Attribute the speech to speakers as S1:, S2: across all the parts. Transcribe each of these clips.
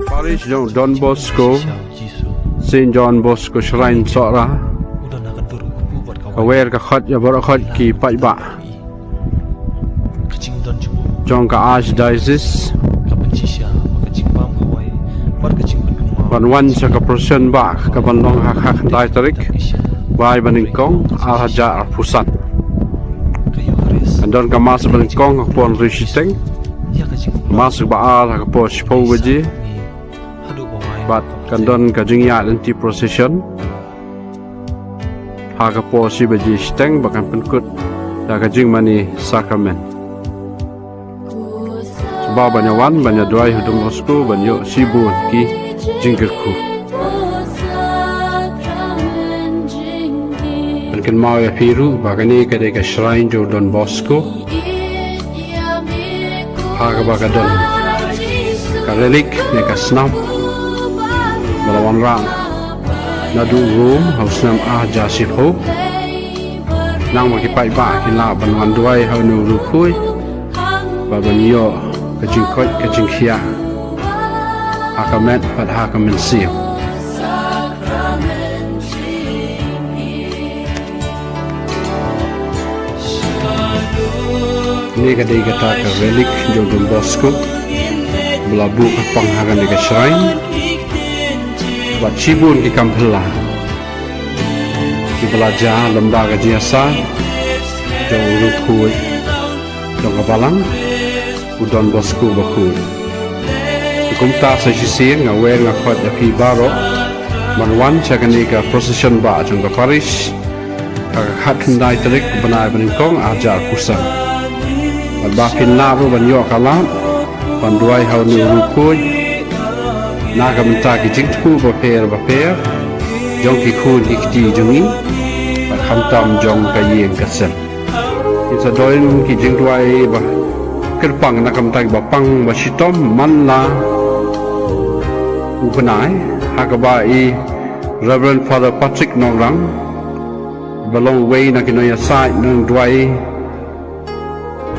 S1: Parish Don Bosco, Saint John Bosco Shrine Sora, aware ka khat ya bar khat ki pai ba, Jong ka Archdiocese, Banwan sa ka Procession ba ka banlong hak dai tarik, bai baningkong Al-Hajar Pusat, andon ka mas baningkong pon Rishiteng, masuk baal ka po sipo waji. Bat kandon ka jingya anti procession haga po si baji steng bakan penkut da ka jing mani sakramen sebab banyawan banyak doai hudung osku banyak sibun ki jingkerku mungkin mau ya piru bagani kedai ka shrine jo Don Bosco haga bagadon ka relik ne ka snap Malawan rang nadu room house nam jasip ho nang maki pai ba kila banwan duai ha nu rukui ba banyo kajing koi kajing khia hakamet pat hakamen siam ni kadai kata ka relik Don Bosco belabu kapang hagan dekat shrine buat cibun di Kampala di belajar lembaga jasa jauh rukui jauh kabalang Don Bosco bakul kumta sa sisir ngawer ngakot api baro manwan chakanika procession ba jauh ka parish hat kendai terik benai beningkong ajar kusang bakin laru banyo kalam panduai hau ni rukui naga menta ki jingtu ba per jong ki khun ikti jungi ba khamtam jong ka yeng ka sen isa doin ki jingtuai ba kerpang na kamtai ba pang ba sitom manla upanai hakaba I Reverend Father Patrick Nongrang belong way na kinoya sai nang duai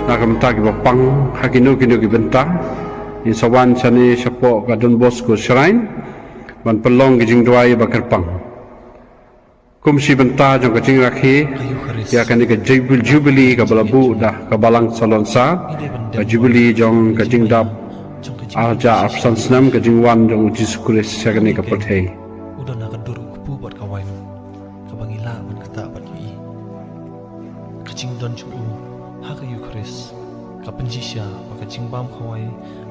S1: na kamtai ba pang hakinu ki benta in sawan chani sapo ka Don Bosco Shrine ban pelong kijing duai bakerpang kumsi benta jong kajing rakhi ya kan ka jubilee ka balabu dah ka balang salon sa ka jubilee jong kajing dap aja absan snam kajing wan jong Jesus Christ ya kan ka pothei
S2: udon ka dur kupu bat kawain ka bangila ban kata bat yi kajing don chu ha ka Eucharist ka penjisya ka kajing bam kawai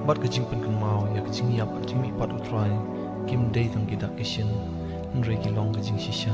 S2: bat kajing pen mau ya kajing yap kajing mi pat utrai kim day tang gidak kishin nrei kilong kajing shisha